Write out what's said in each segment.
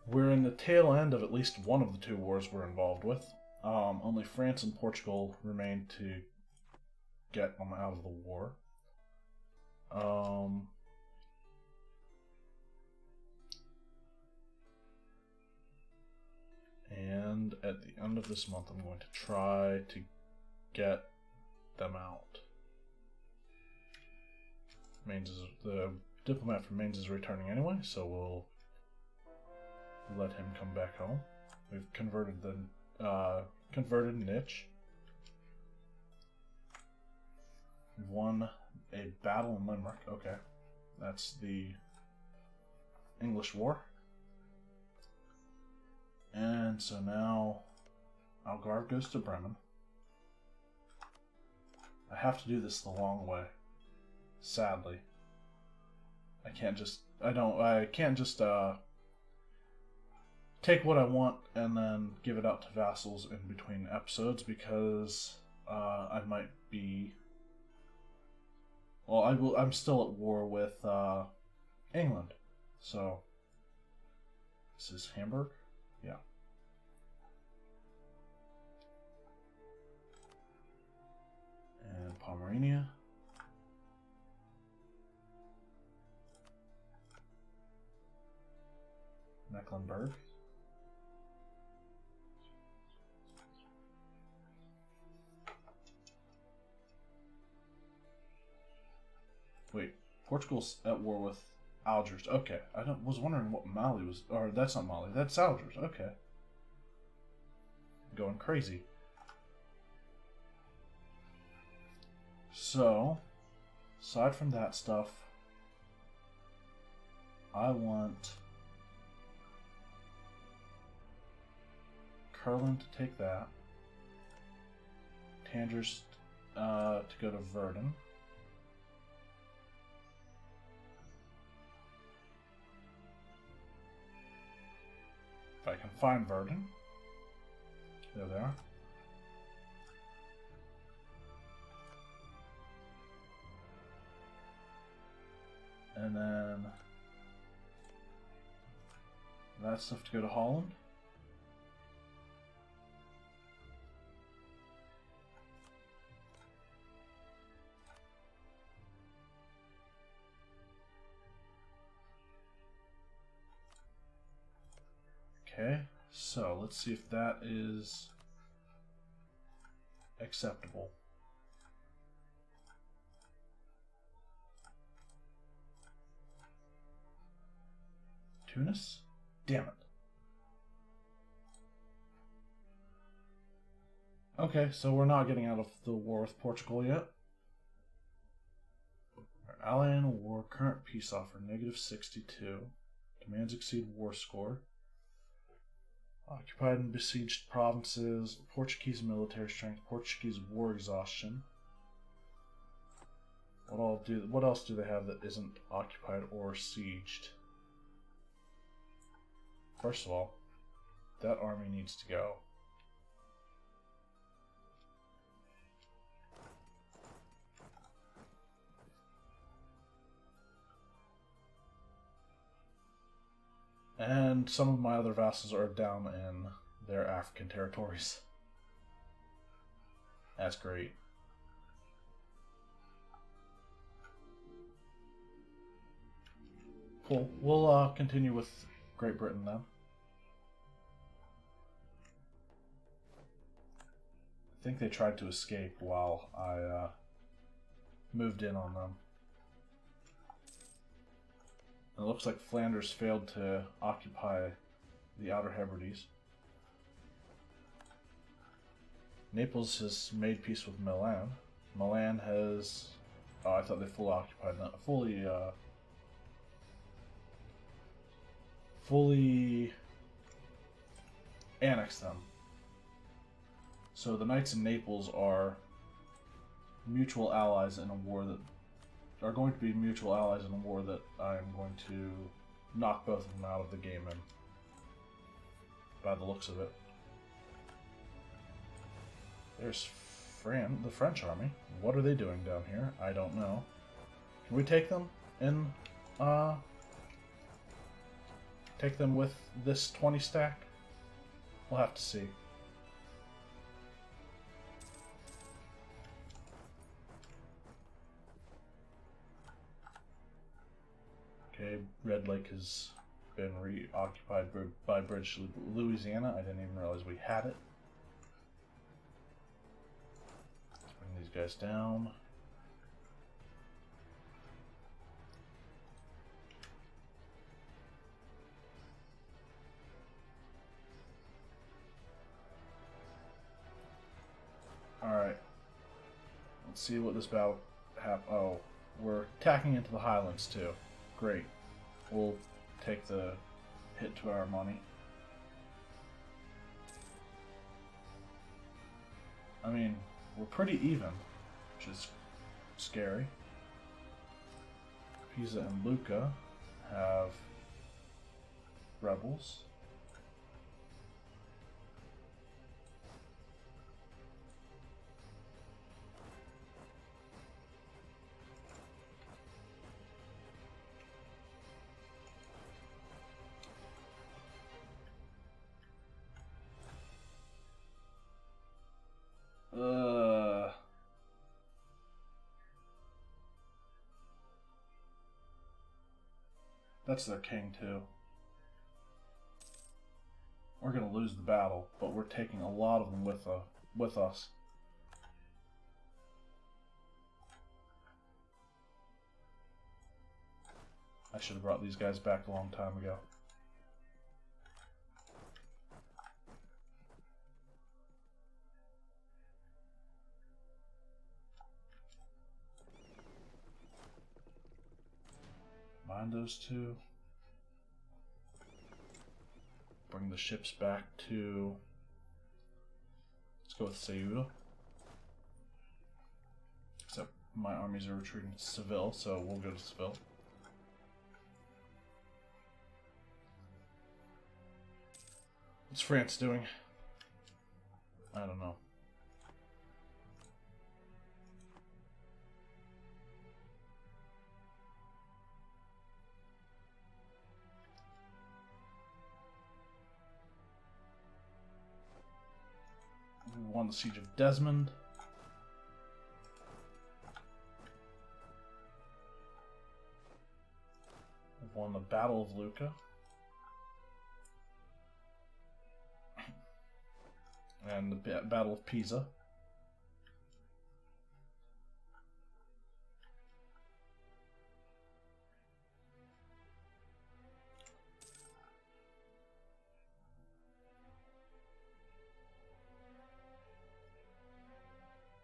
We're in the tail end of at least one of the two wars we're involved with. Only France and Portugal remain to get them out of the war. And at the end of this month, I'm going to try to get them out. The diplomat from Mainz is returning anyway, so we'll let him come back home. We've converted Niche. We've won a battle in Limerick. Okay, that's the English War. And so now Algarve goes to Bremen. I have to do this the long way. Sadly. I can't just take what I want and then give it out to vassals in between episodes, because I might be... Well, I'm still at war with England. So, this is Hamburg? Yeah. And Pomerania. Mecklenburg. Wait, Portugal's at war with Algiers. Okay, was wondering what Mali was, or that's not Mali. That's Algiers. Okay, going crazy. So, aside from that stuff, I want Curlin to take that. Tangiers to go to Verdun. If I can find Verdun. There they are. And then that stuff to go to Holland. Okay, so let's see if that is acceptable. Tunis? Damn it. Okay, so we're not getting out of the war with Portugal yet. Our ally in a war, current peace offer, -62. Demands exceed war score. Occupied and besieged provinces, Portuguese military strength, Portuguese war exhaustion. What else do they have that isn't occupied or sieged? First of all, that army needs to go. And some of my other vassals are down in their African territories. That's great. Cool. We'll continue with Great Britain then. I think they tried to escape while I moved in on them. It looks like Flanders failed to occupy the Outer Hebrides. Naples has made peace with Milan. Milan has... Oh, I thought they fully occupied that. Fully annexed them. So the Knights in Naples are mutual allies in a war that... are going to be mutual allies in a war that I'm going to knock both of them out of the game in, by the looks of it. There's the French army. What are they doing down here? I don't know. Can we take them in take them with this 20 stack? We'll have to see. Okay, Red Lake has been reoccupied by British Louisiana. I didn't even realize we had it. Let's bring these guys down. Alright. Let's see what this battle Oh, we're attacking into the Highlands too. Great. We'll take the hit to our money. I mean, we're pretty even, which is scary. Pisa and Lucca have rebels. That's their king too. We're gonna lose the battle, but we're taking a lot of them with us. I should have brought these guys back a long time ago. Mind those two. Bring the ships back to... Let's go with Ceuta. Except my armies are retreating to Seville, so we'll go to Seville. What's France doing? I don't know. We won the Siege of Desmond. We've won the Battle of Lucca. And the Battle of Pisa.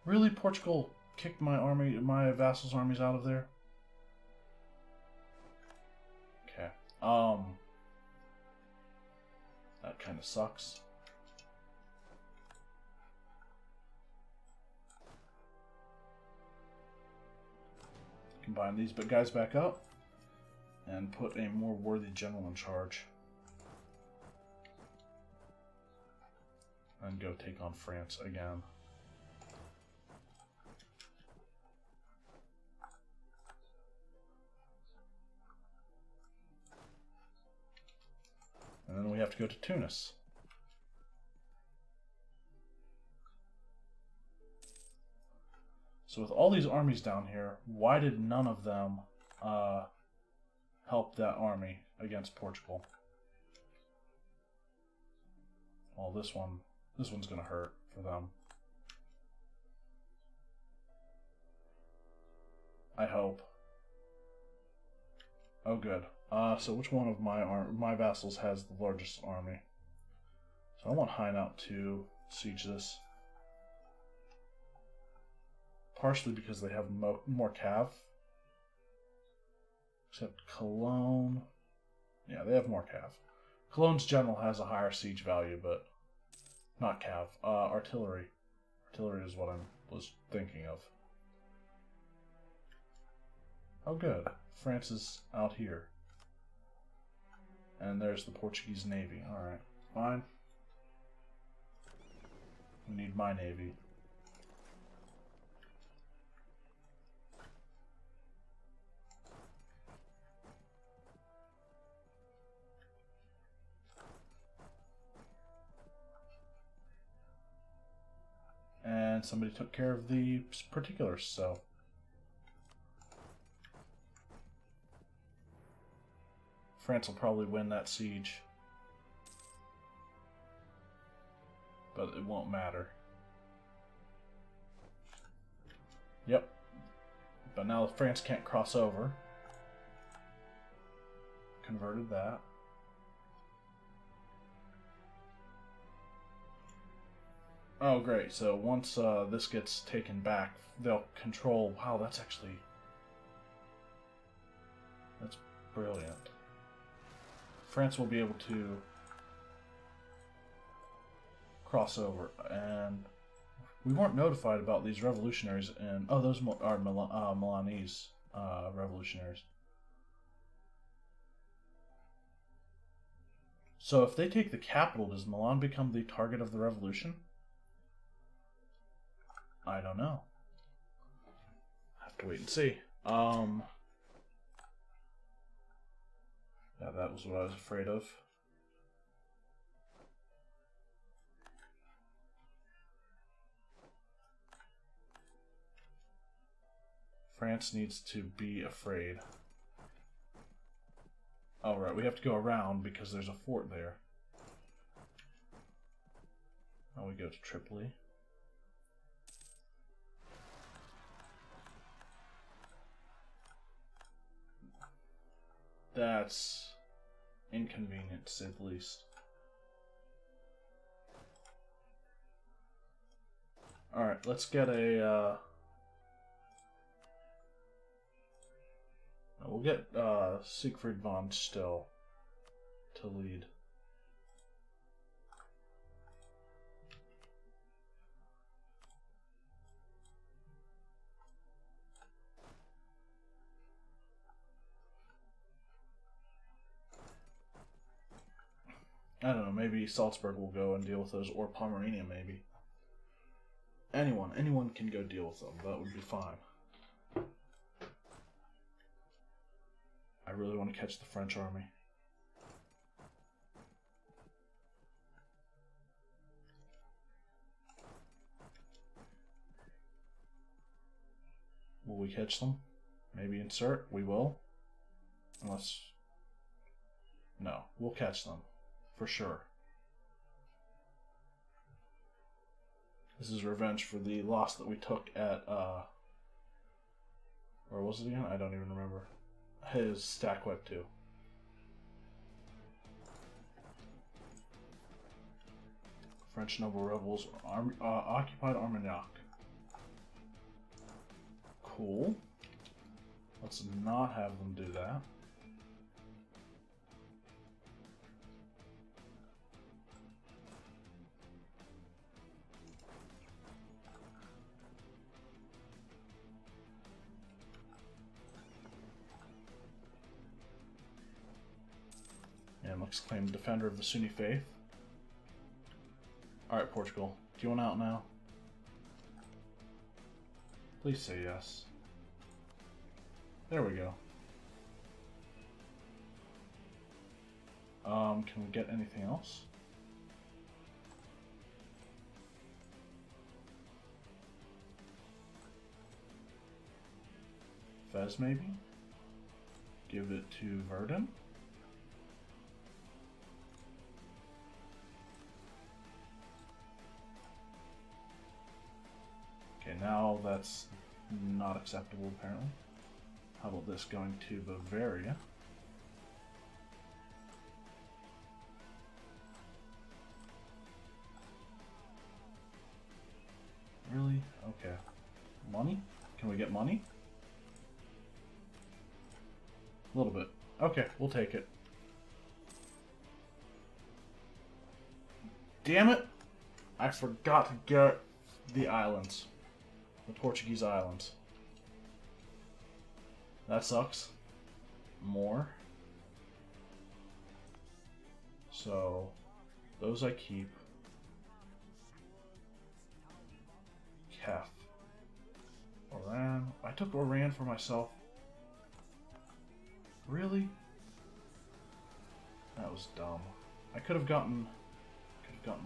Really, Portugal kicked my vassals' armies out of there? Okay. That kind of sucks. Combine these guys back up and put a more worthy general in charge. And go take on France again. And then we have to go to Tunis. So with all these armies down here, why did none of them help that army against Portugal? Well, this one's gonna hurt for them. I hope. Oh, good. So which one of my vassals has the largest army? So I want Hainaut to siege this. Partially because they have more cav. Except Cologne. Yeah, they have more cav. Cologne's general has a higher siege value, but not cav. Artillery. Artillery is what I was thinking of. Oh, good. France is out here. And there's the Portuguese navy. Alright, fine. We need my navy. and somebody took care of the particulars, so. France will probably win that siege. But it won't matter. Yep. But now France can't cross over. Converted that. Oh, great. So once this gets taken back, they'll control... Wow, that's actually... That's brilliant. France will be able to cross over, and we weren't notified about these revolutionaries, and oh, those are Milanese revolutionaries. So if they take the capital, does Milan become the target of the revolution? I don't know. Have to wait and see. Yeah, that was what I was afraid of. France needs to be afraid. Oh, right, we have to go around because there's a fort there. Now we go to Tripoli. That's inconvenient, to say the least. Alright, let's get a... We'll get Siegfried von Still to lead. I don't know, maybe Salzburg will go and deal with those, or Pomerania maybe. Anyone can go deal with them, that would be fine. I really want to catch the French army. Will we catch them? Maybe insert? We will. Unless... No, we'll catch them. For sure. This is revenge for the loss that we took at, where was it again? I don't even remember. His stack wipe 2. French noble rebels occupied Armagnac. Cool. Let's not have them do that. And let's claim defender of the Sunni faith. Alright, Portugal. Do you want out now? Please say yes. There we go. Can we get anything else? Fez, maybe? Give it to Verdun? Okay, now that's not acceptable, apparently. How about this going to Bavaria? Really? Okay. Money? Can we get money? A little bit. Okay, we'll take it. Damn it! I forgot to get the islands. The Portuguese islands. That sucks. More. So, those I keep. Kef. Oran. I took Oran for myself. Really? That was dumb. I could have gotten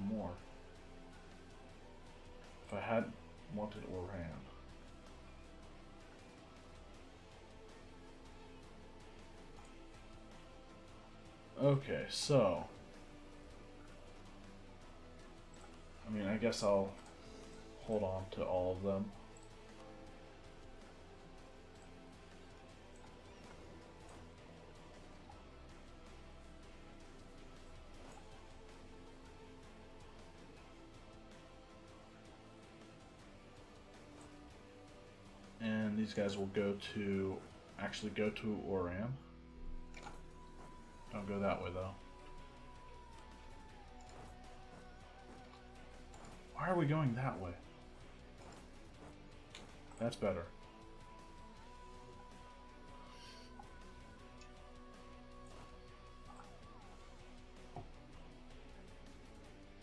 more. If I had... wanted or ran. Okay, so I mean, I guess I'll hold on to all of them. And these guys will actually go to Oran. Don't go that way though. Why are we going that way? That's better.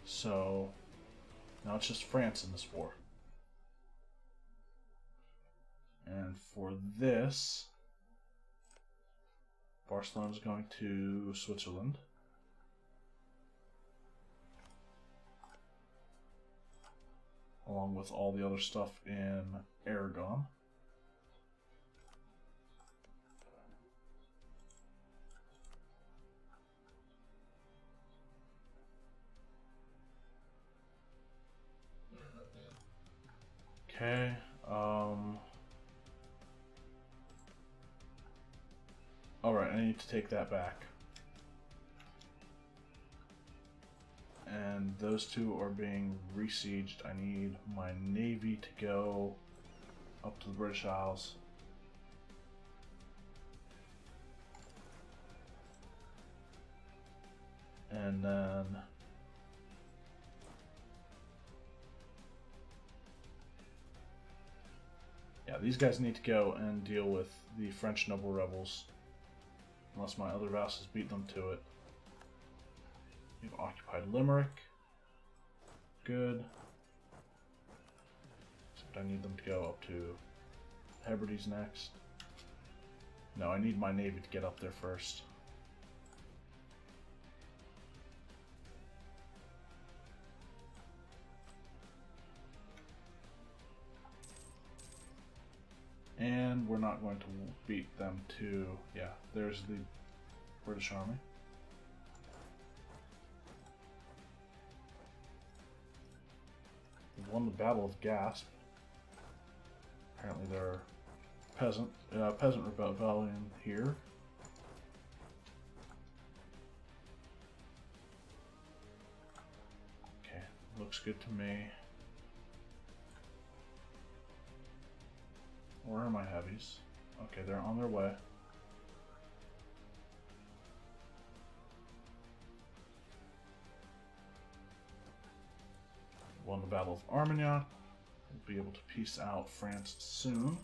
So now it's just France in this war. And for this, Barcelona's going to Switzerland. Along with all the other stuff in Aragon. Okay, alright, I need to take that back. And those two are being besieged. I need my navy to go up to the British Isles. And then yeah, these guys need to go and deal with the French noble rebels. Unless my other vassals beat them to it. We've occupied Limerick. Good. Except I need them to go up to Hebrides next. No, I need my navy to get up there first. And we're not going to beat them to... yeah, there's the British Army. We won the Battle of Gasp. Apparently there are peasant rebellion here. Okay, looks good to me. Where are my heavies? Okay, they're on their way. Won the Battle of Armagnac. We'll be able to peace out France soon.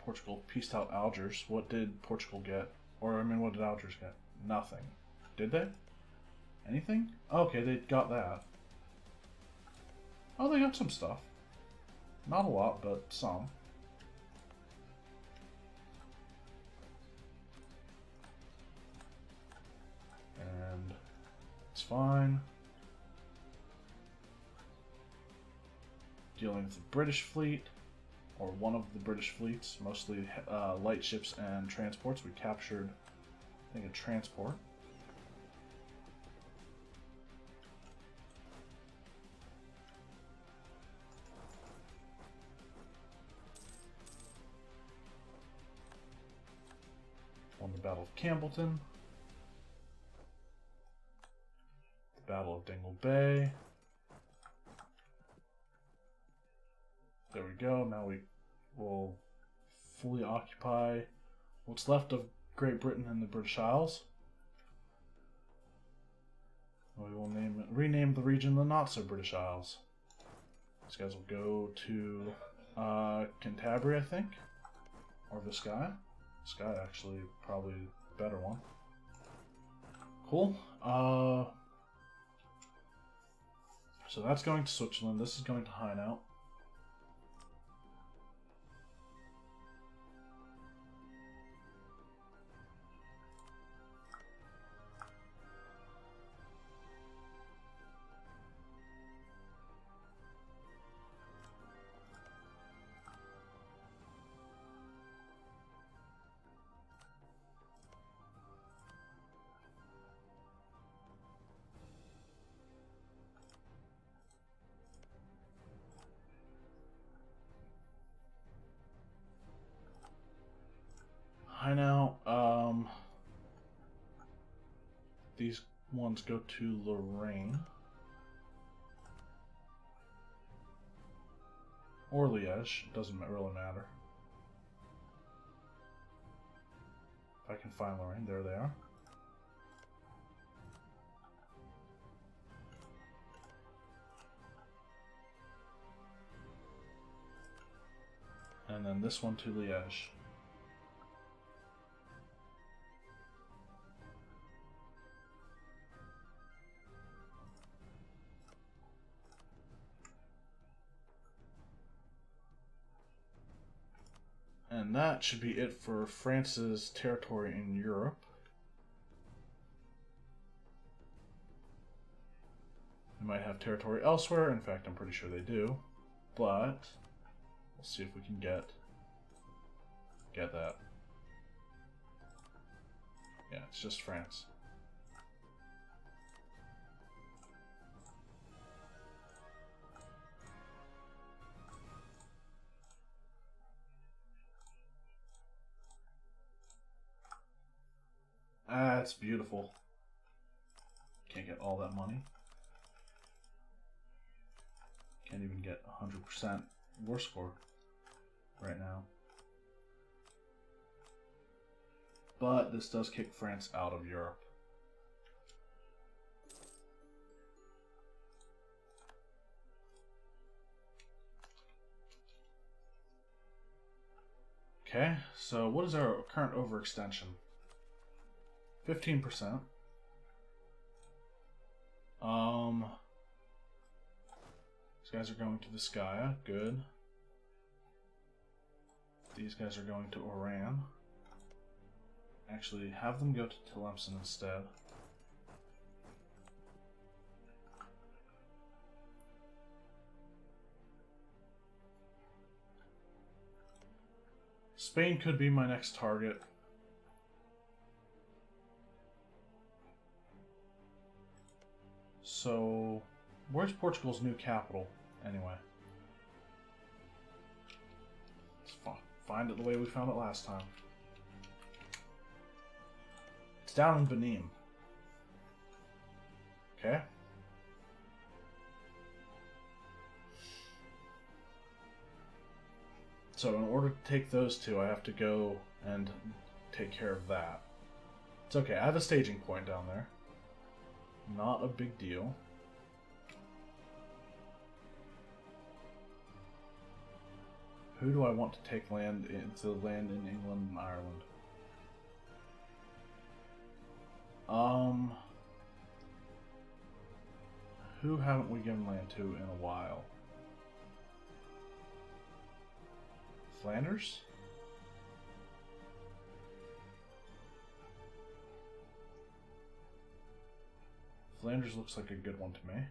Portugal pieced out Algiers. What did Portugal get? Or, I mean, what did Algiers get? Nothing. Did they? Anything? Okay, they got that. Oh, they got some stuff. Not a lot, but some. And it's fine. Dealing with the British fleet, or one of the British fleets, mostly light ships and transports. We captured, I think, a transport. Won the Battle of Campbellton. The Battle of Dingle Bay. There we go. Now we will fully occupy what's left of Great Britain and the British Isles. We will rename the region the Not-So-British Isles. These guys will go to Cantabria, I think, or Viscaya. Viscaya, actually, probably the better one. Cool. So that's going to Switzerland. This is going to Hainaut. ones go to Lorraine. Or Liège, it doesn't really matter. If I can find Lorraine, there they are. And then this one to Liège. And that should be it for France's territory in Europe. They might have territory elsewhere. In fact, I'm pretty sure they do. But we'll see if we can get that. Yeah, it's just France. That's beautiful. Can't get all that money. Can't even get 100% war score right now. But this does kick France out of Europe. Okay, so what is our current overextension? 15%. These guys are going to Vizcaya, good. These guys are going to Oran. Actually, have them go to Tlemcen instead. Spain could be my next target. So, where's Portugal's new capital, anyway? Let's find it the way we found it last time. It's down in Benin. Okay. So in order to take those two, I have to go and take care of that. It's okay, I have a staging point down there. Not a big deal. Who do I want to take land in England and Ireland? Who haven't we given land to in a while? Flanders? Flanders looks like a good one to me.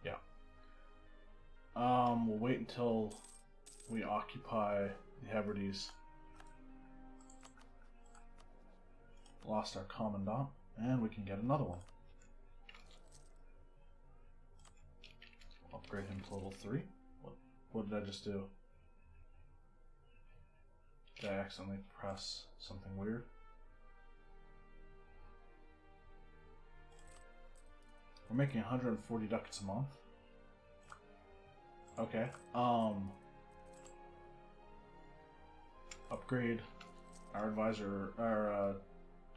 Yeah. We'll wait until we occupy the Hebrides. Lost our commandant, and we can get another one. Upgrade him to level 3. What did I just do? Did I accidentally press something weird? We're making 140 ducats a month. Okay. Upgrade our advisor, our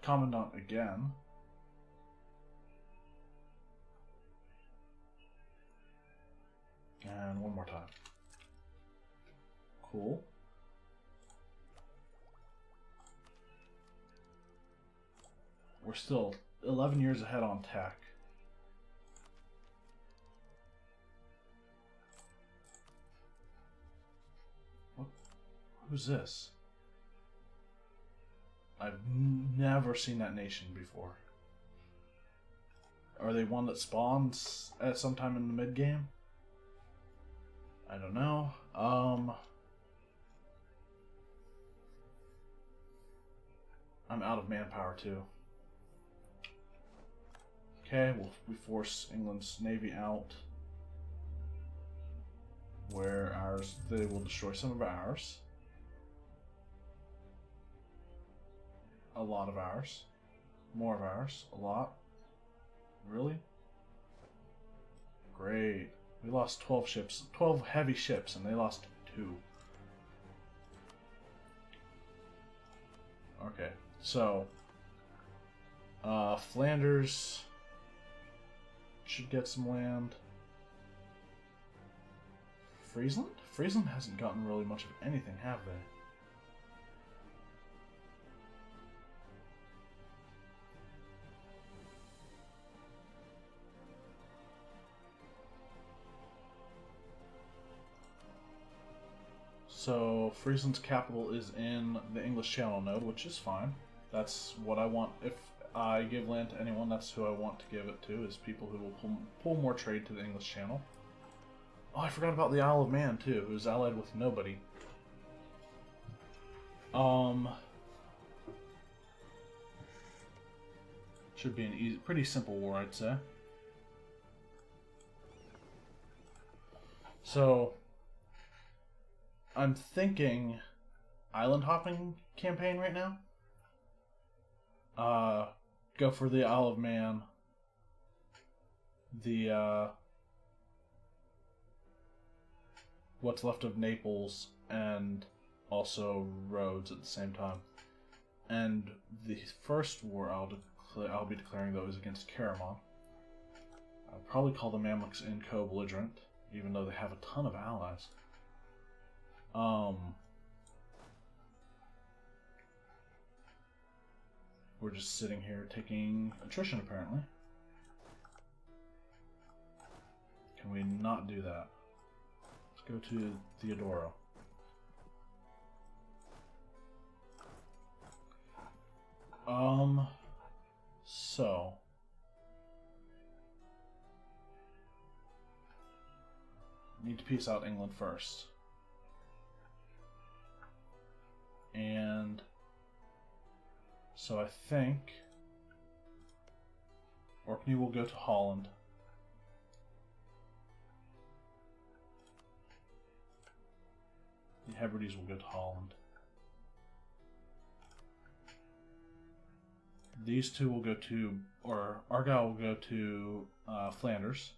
commandant again. And one more time. Cool. We're still 11 years ahead on tech. Who's this? I've never seen that nation before. Are they one that spawns at some time in the mid game? I don't know. I'm out of manpower too. Okay, we force England's navy out. Where they will destroy some of ours. a lot of ours. More of ours. A lot. Really? Great. We lost 12 ships. 12 heavy ships, and they lost 2. Okay, so... Flanders should get some land. Friesland? Friesland hasn't gotten really much of anything, have they? So, Friesland's capital is in the English Channel node, which is fine. That's what I want. If I give land to anyone, that's who I want to give it to, is people who will pull more trade to the English Channel. Oh, I forgot about the Isle of Man, too, who's allied with nobody. Should be an easy, pretty simple war, I'd say. So... I'm thinking island hopping campaign right now. Go for the Isle of Man. The what's left of Naples, and also Rhodes at the same time. And the first war I'll be declaring though is against Caramon. I'll probably call the Mamluks in co-belligerent, even though they have a ton of allies. We're just sitting here taking attrition, apparently. Can we not do that? Let's go to Theodoro. So... need to peace out England first. And so I think Orkney will go to Holland. The Hebrides will go to Holland. These two will go to, or Argyll will go to Flanders.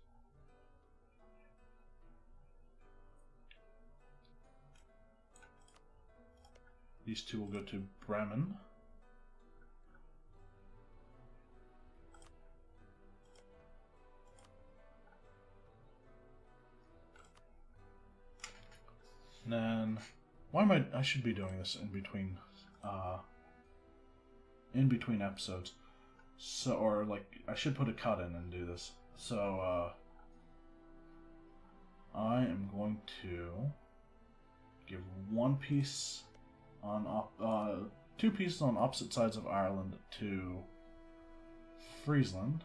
These two will go to Bremen. And then, why am I should be doing this in between episodes. So, or like, I should put a cut in and do this. So, I am going to give one piece on 2 pieces on opposite sides of Ireland to Friesland.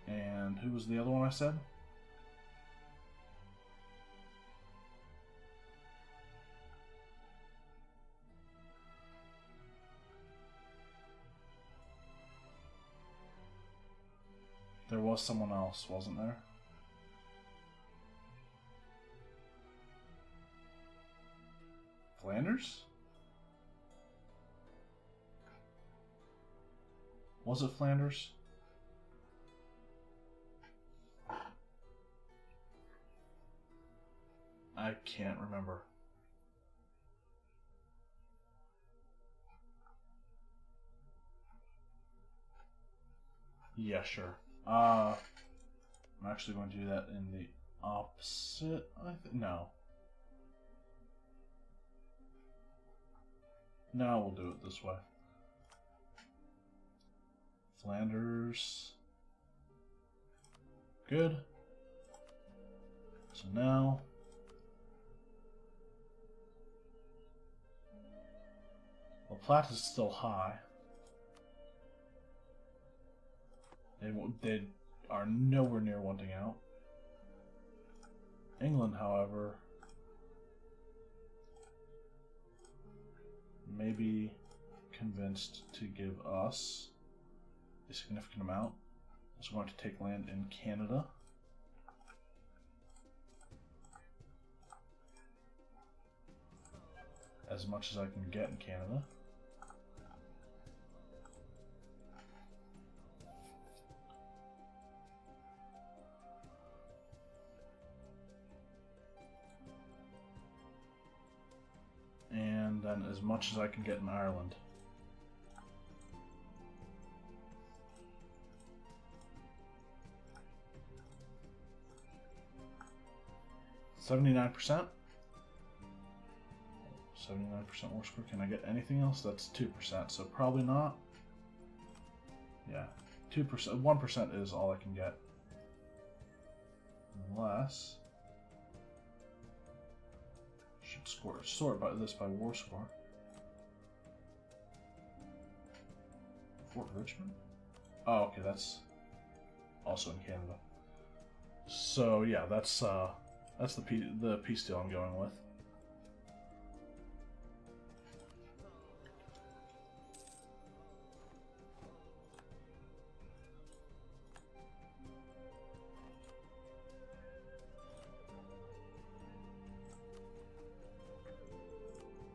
And who was the other one I said? There was someone else, wasn't there? Flanders? Was it Flanders? I can't remember. Yeah, sure. I'm actually going to do that in the opposite, no. Now we'll do it this way. Flanders. Good. So now... well, Platte is still high. They are nowhere near wanting out. England, however, may be convinced to give us a significant amount. So we're going to take land in Canada. as much as I can get in Canada. And then as much as I can get in Ireland. %79%. 79% war score. Can I get anything else? That's 2%, so probably not. Yeah, 2%. 1% is all I can get. Unless should sort by this by war score. Fort Richmond? Oh, okay, that's also in Canada. So yeah, that's the peace deal I'm going with.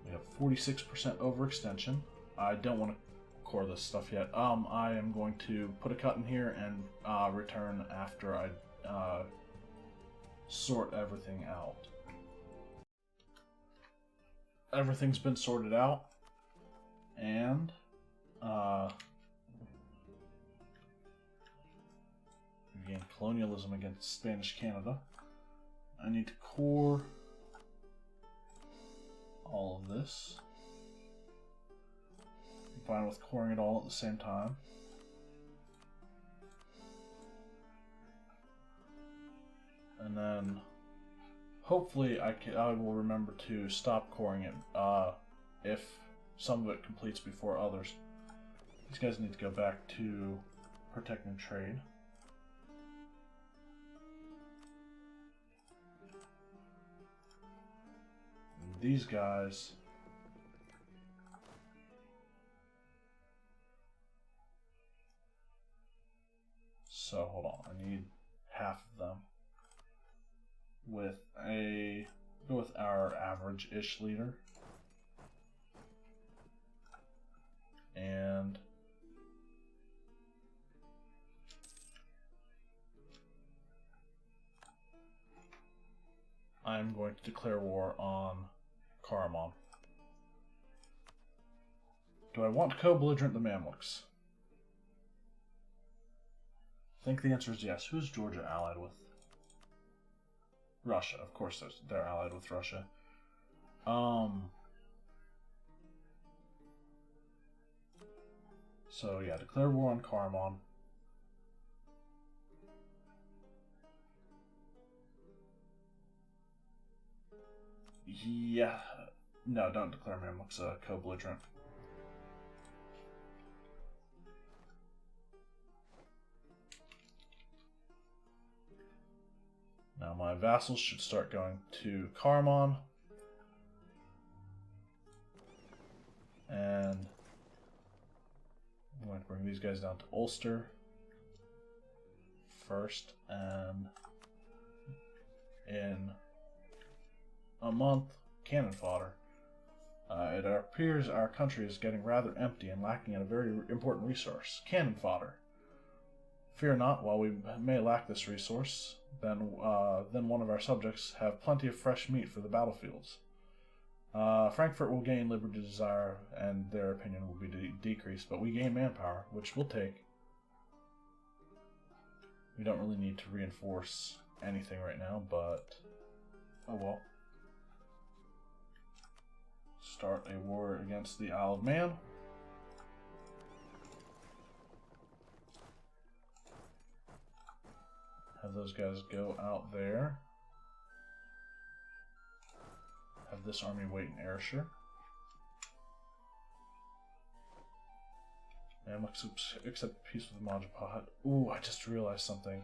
We have 46% overextension. I don't want to core this stuff yet. I am going to put a cut in here and return after I sort everything out. Everything's been sorted out, and we gained colonialism against Spanish Canada. I need to core all of this. I'm fine with coring it all at the same time. And then hopefully I will remember to stop coring it if some of it completes before others. These guys need to go back to protecting trade. And these guys so hold on, I need half of them. Go with our average-ish leader. And I'm going to declare war on Karaman. Do I want to co-belligerent the Mamluks? I think the answer is yes. Who's Georgia allied with? Russia, of course, they're allied with Russia. So yeah, declare war on Karaman. Yeah, no, don't declare Mamluks co-belligerent. Now my vassals should start going to Karaman. And I'm going to bring these guys down to Ulster first, and in a month, cannon fodder. It appears our country is getting rather empty and lacking in a very important resource, cannon fodder. Fear not, while we may lack this resource, then one of our subjects have plenty of fresh meat for the battlefields. Frankfurt will gain liberty desire, and their opinion will be decreased, but we gain manpower, which we'll take. We don't really need to reinforce anything right now, but oh well. Start a war against the Isle of Man. Have those guys go out there. Have this army wait in Ayrshire. And let's accept peace with Majapahit. Ooh, I just realized something.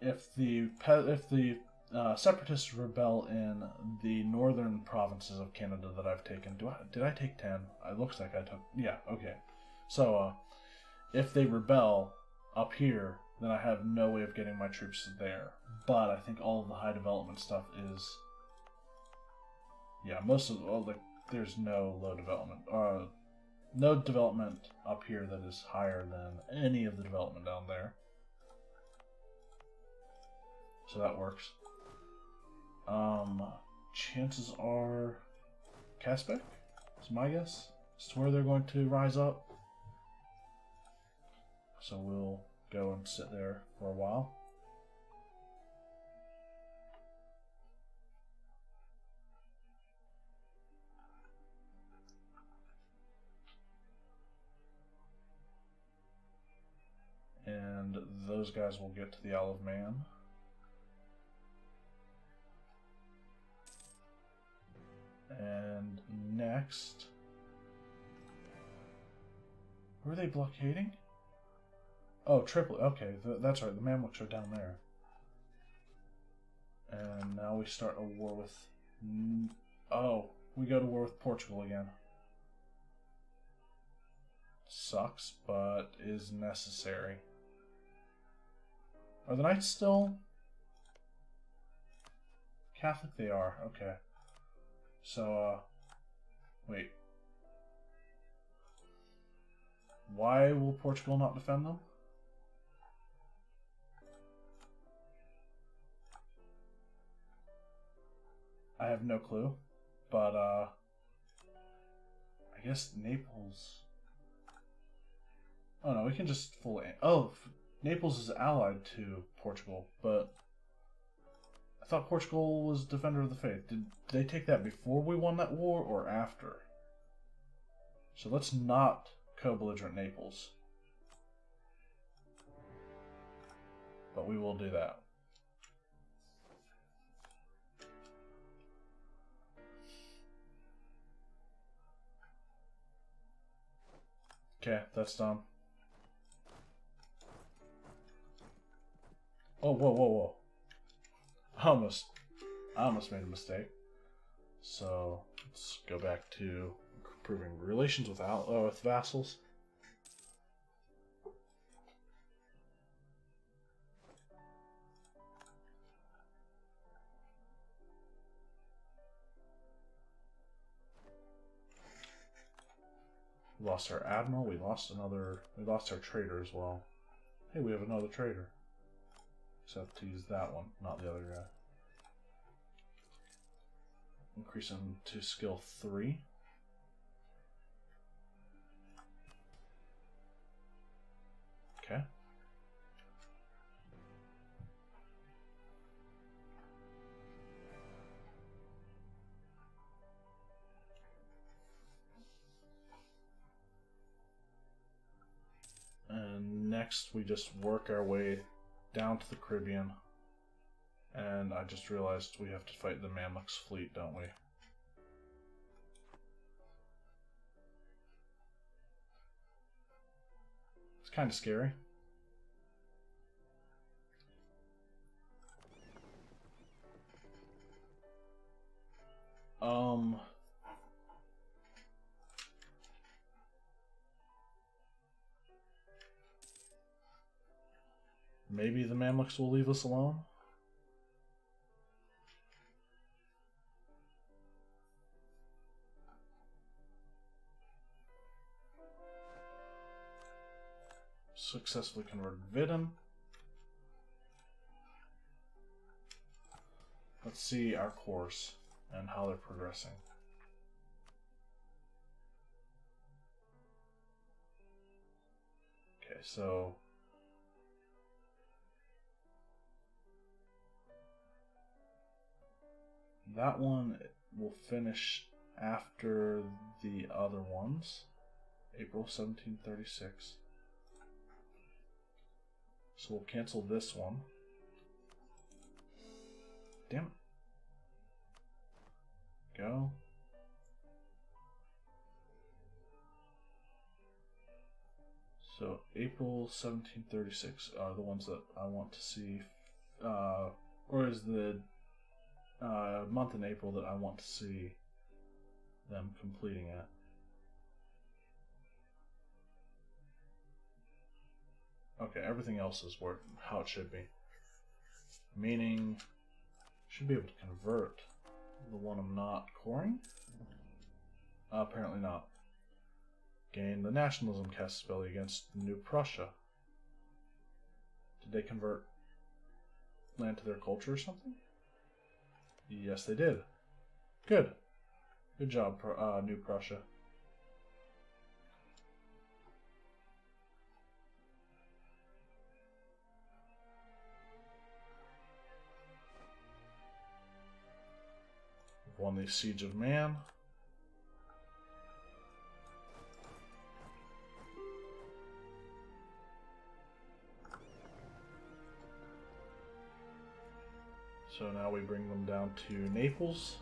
If the separatists rebel in the northern provinces of Canada that I've taken, did I take 10? It looks like I took, yeah, okay. So, if they rebel up here, then I have no way of getting my troops there. But I think all of the high development stuff is... Yeah, most of there's no low development. No development up here that is higher than any of the development down there. So that works. Chances are Caspec is my guess. It's where they're going to rise up. So we'll go and sit there for a while. And those guys will get to the Isle of Man. And next... Were they blockading? Oh, Tripoli. Okay, that's right. The Mamluks are down there. And now we start a war with... Oh, we go to war with Portugal again. Sucks, but is necessary. Are the Knights still Catholic? They are. Okay. So, wait. Why will Portugal not defend them? I have no clue. But, I guess Naples... Oh no, we can just fully... Oh, Naples is allied to Portugal, but... I thought Portugal was Defender of the Faith. Did they take that before we won that war, or after? So let's not co-belligerent Naples. But we will do that. Okay, that's done. Oh, whoa, whoa, whoa. I almost made a mistake. So, let's go back to improving relations with vassals. We lost our admiral, we lost our trader as well. Hey, we have another trader. Except to use that one, not the other guy. Increase him to skill 3. Okay. And next we just work our way down to the Caribbean. And I just realized we have to fight the Mamluks fleet, don't we? It's kind of scary. Maybe the Mamluks will leave us alone? Successfully converted Vidin. Let's see our course and how they're progressing. Okay, so that one will finish after the other ones. April 1736. So we'll cancel this one. Damn it. Go. So April 1736 are the ones that I want to see, or is the month in April that I want to see them completing it. Okay, everything else is how it should be. Meaning, should be able to convert the one I'm not coring. Apparently not. Gain the nationalism cast ability against New Prussia. Did they convert land to their culture or something? Yes, they did. Good. Good job, New Prussia. We've won the Siege of Man. So now we bring them down to Naples.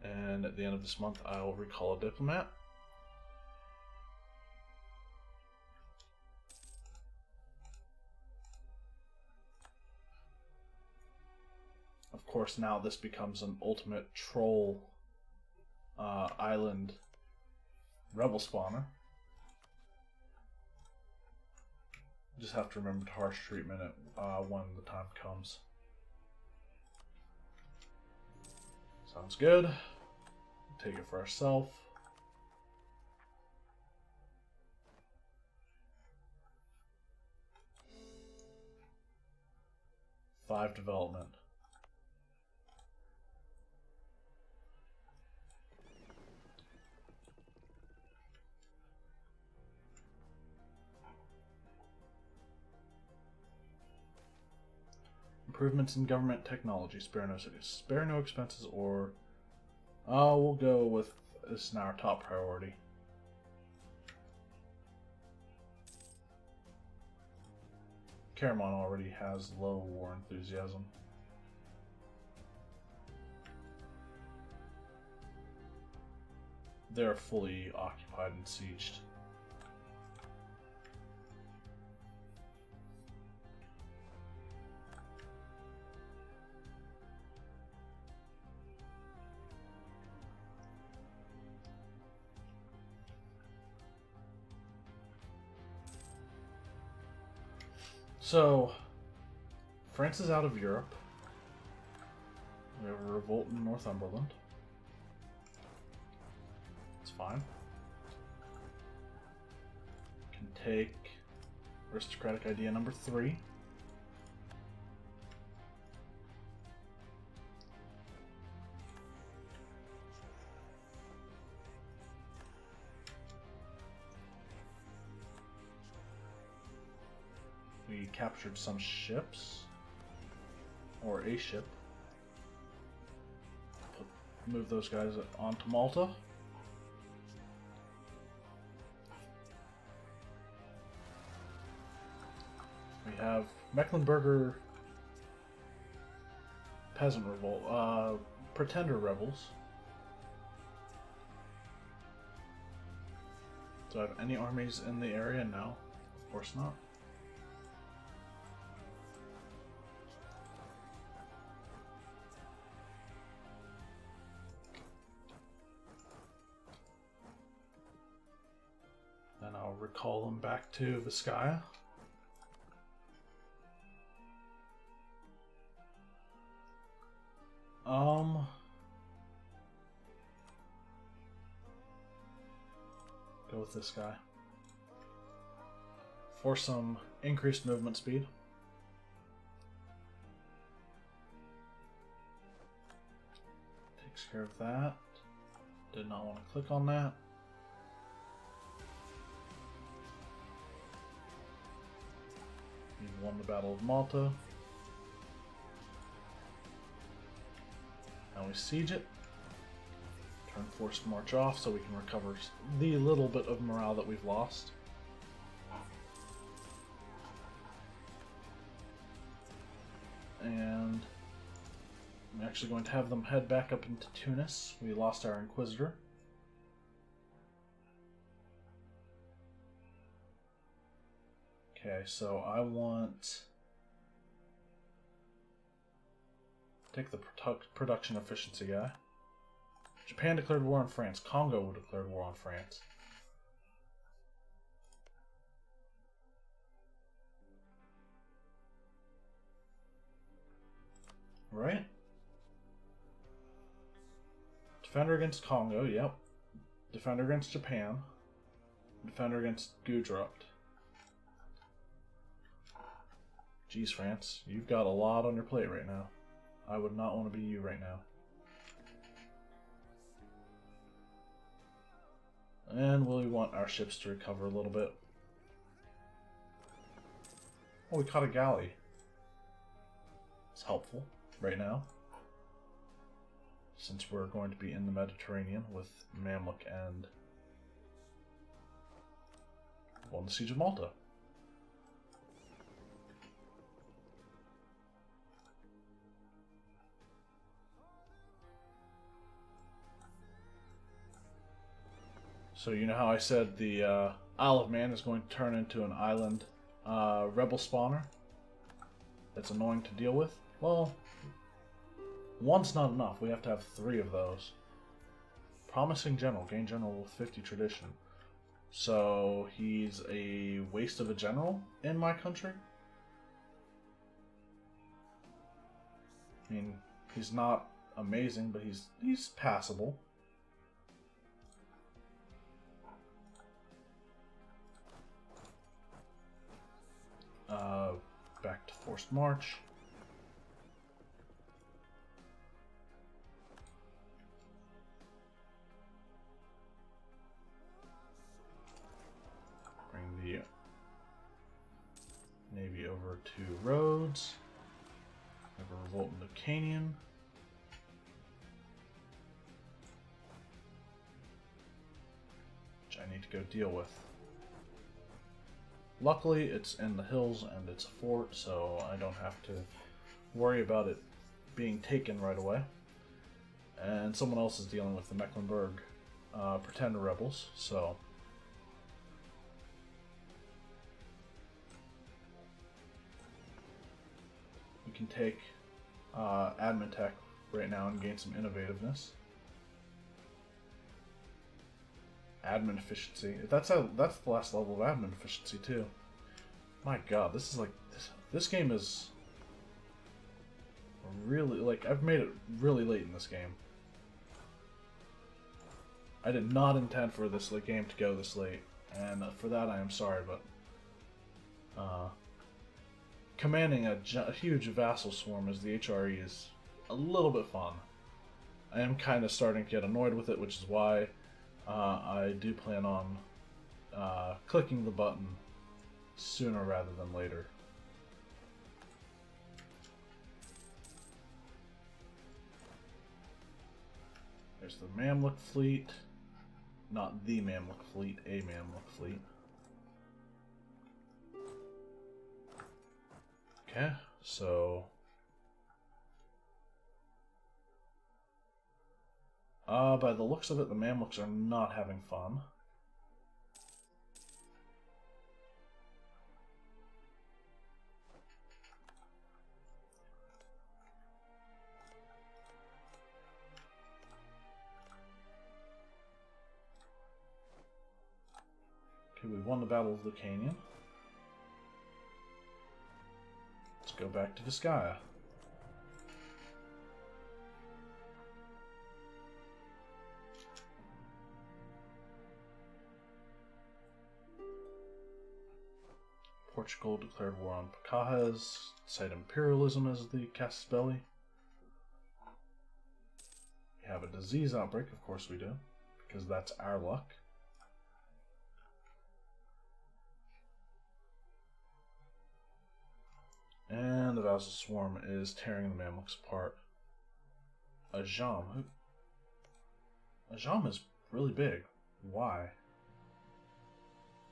And at the end of this month, I'll recall a diplomat. Of course, now this becomes an ultimate troll island rebel spawner. Just have to remember to harsh treatment it when the time comes. Sounds good. Take it for ourselves. Five development. Improvements in government technology. Spare no expenses, or we'll go with this is now our top priority. Caramon already has low war enthusiasm. They're fully occupied and sieged. So, France is out of Europe. We have a revolt in Northumberland. It's fine. Can take aristocratic idea number 3. We captured some ships, or a ship. Move those guys onto Malta. We have Mecklenburger peasant revolt, pretender rebels. Do I have any armies in the area? No, of course not. Then I'll recall them back to Vizcaya. Go with this guy. For some increased movement speed. Takes care of that. Did not want to click on that. We won the Battle of Malta. Now we siege it. Turn forced march off so we can recover the little bit of morale that we've lost. And I'm actually going to have them head back up into Tunis. We lost our Inquisitor. Okay, so I want... Take the production efficiency guy. Japan declared war on France. Congo declared war on France. Right? Defender against Congo, yep. Defender against Japan. Defender against Gujarat. Jeez, France, you've got a lot on your plate right now. I would not want to be you right now. And we want our ships to recover a little bit. Oh, we caught a galley. It's helpful right now, since we're going to be in the Mediterranean with Mamluk and won the Siege of Malta. So you know how I said the Isle of Man is going to turn into an island rebel spawner that's annoying to deal with? Well, one's not enough. We have to have 3 of those. Promising general. Gain general with 50 tradition. So he's a waste of a general in my country? I mean, he's not amazing, but he's passable. Back to forced march. Bring the navy over to Rhodes. Have a revolt in Lucanian. Which I need to go deal with. Luckily, it's in the hills and it's a fort, so I don't have to worry about it being taken right away. And someone else is dealing with the Mecklenburg pretender rebels, so we can take admin tech right now and gain some innovativeness. Admin efficiency. That's the last level of admin efficiency too. My God, this is like this game is really like I've made it really late in this game. I did not intend for this game to go this late, and for that I am sorry. But commanding a huge vassal swarm as the HRE is a little bit fun. I am kind of starting to get annoyed with it, which is why I do plan on clicking the button sooner rather than later. There's the Mamluk fleet. Not the Mamluk fleet, a Mamluk fleet. Okay, so by the looks of it, the Mamluks are not having fun. Okay, we won the Battle of Lucania. Let's go back to Vizcaya. Portugal declared war on Pocahontas, cite imperialism as the casus belli. We have a disease outbreak, of course we do, because that's our luck. And the Vassal Swarm is tearing the Mamluks apart. Ajam. Ajam is really big. Why?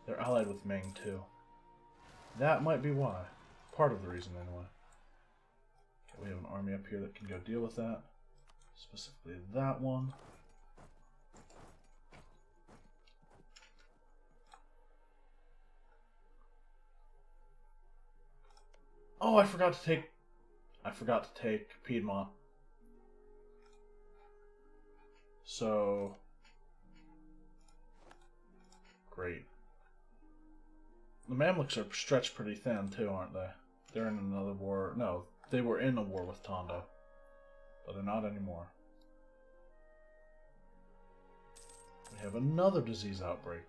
They're allied with Ming too. That might be why. Part of the reason, anyway. Okay, we have an army up here that can go deal with that. Specifically that one. Oh, I forgot to take Piedmont. So great. The Mamluks are stretched pretty thin too, aren't they? They're in another war. No, they were in a war with Tondo. but they're not anymore. We have another disease outbreak.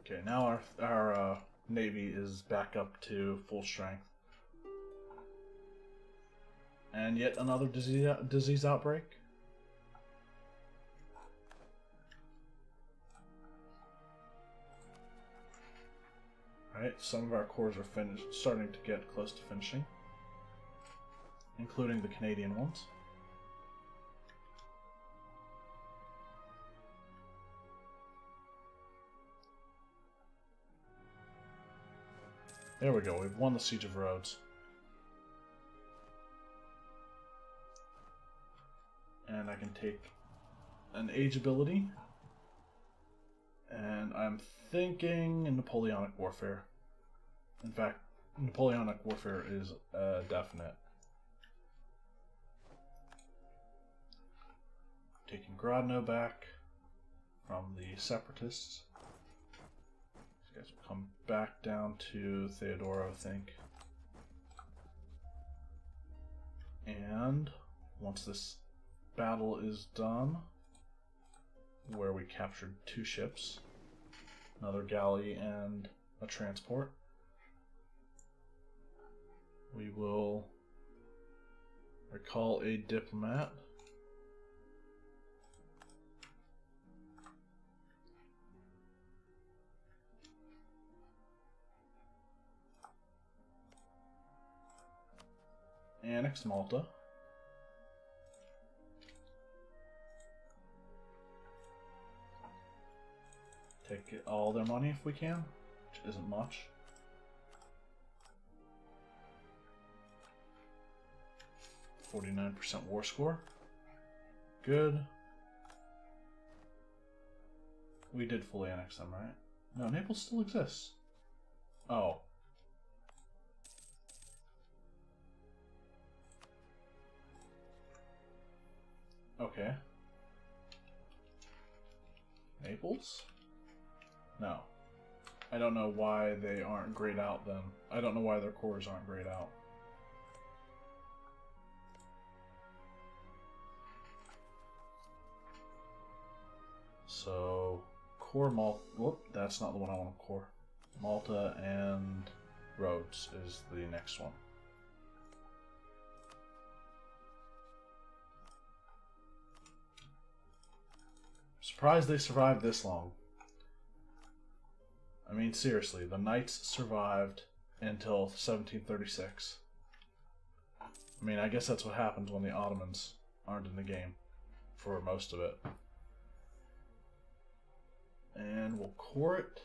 Okay, now our navy is back up to full strength. And yet another disease outbreak. Alright, some of our cores are starting to get close to finishing, including the Canadian ones. There we go, we've won the Siege of Rhodes. And I can take an age ability. And I'm thinking Napoleonic Warfare. In fact, Napoleonic Warfare is definite. Taking Grodno back from the Separatists. These guys will come back down to Theodora, I think. And once this battle is done, where we captured 2 ships, another galley and a transport, we will recall a diplomat. Annex Malta. Take all their money if we can, which isn't much. %49% war score. Good. We did fully annex them, right? No, Naples still exists. Oh. Okay. Naples? No. I don't know why they aren't grayed out then. I don't know why their cores aren't grayed out. So, core Malta. Whoop, that's not the one I want to core. Malta and Rhodes is the next one. Surprised they survived this long. I mean, seriously, the Knights survived until 1736. I mean, I guess that's what happens when the Ottomans aren't in the game for most of it. And we'll core it.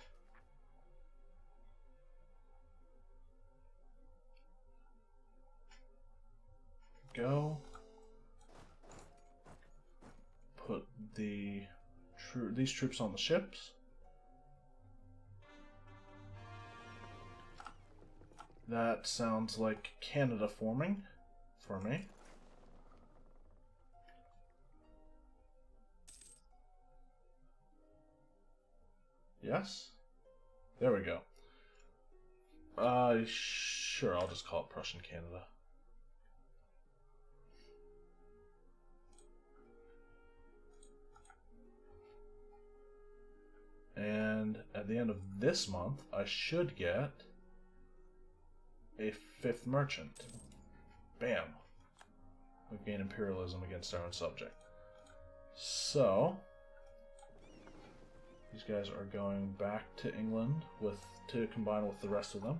Go. Put these troops on the ships. That sounds like Canada forming for me. Yes? There we go. Sure, I'll just call it Prussian Canada. And at the end of this month, I should get a 5th merchant. Bam. We've gained imperialism against our own subject. So, these guys are going back to England to combine with the rest of them.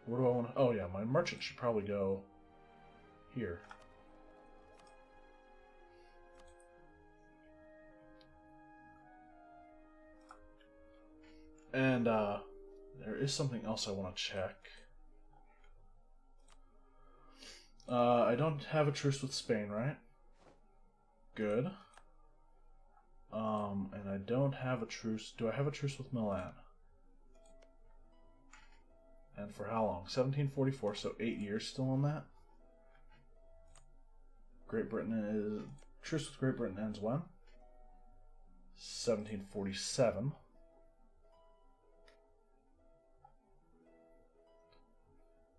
Where do I want to... Oh yeah, my merchant should probably go here. And there is something else I want to check. I don't have a truce with Spain, right? Good. And I don't have a truce. Do I have a truce with Milan? And for how long? 1744, so 8 years still on that? Great Britain is... Truce with Great Britain ends when? 1747.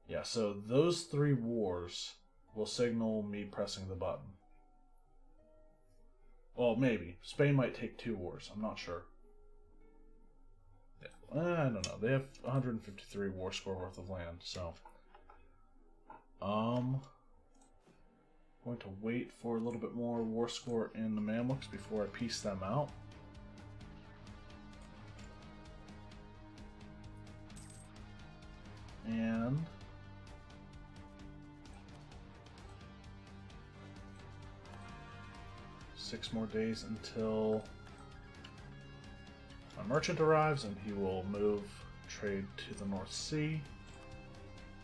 Yeah, so those 3 wars will signal me pressing the button. Well, maybe. Spain might take 2 wars. I'm not sure. Yeah, I don't know. They have 153 war score worth of land, so... Going to wait for a little bit more war score in the Mamluks before I piece them out. And... 6 more days until my merchant arrives, and he will move trade to the North Sea.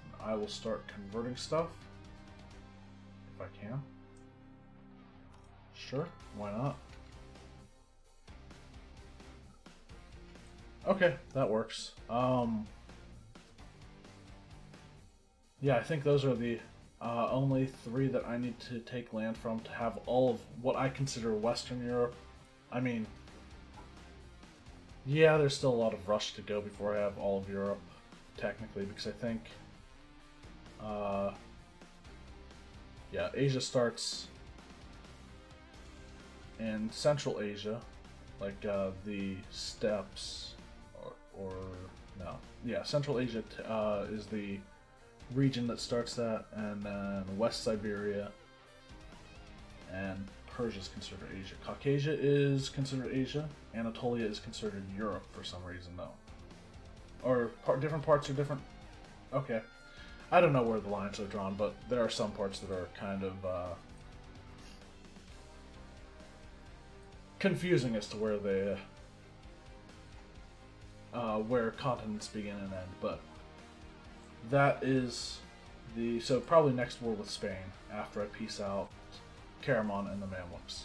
And I will start converting stuff if I can. Sure, why not? Okay, that works. Yeah, I think those are the only 3 that I need to take land from to have all of what I consider Western Europe. I mean, yeah, there's still a lot of rush to go before I have all of Europe, technically, because I think, yeah, Asia starts in Central Asia, like the steppes, or no, yeah, Central Asia is the region that starts that, and then West Siberia and Persia is considered Asia. Caucasia is considered Asia. Anatolia is considered Europe for some reason, though. Or different parts are different. Okay, I don't know where the lines are drawn, but there are some parts that are kind of confusing as to where they where continents begin and end. But that is so probably next war with Spain after I piece out Karaman and the Mamluks.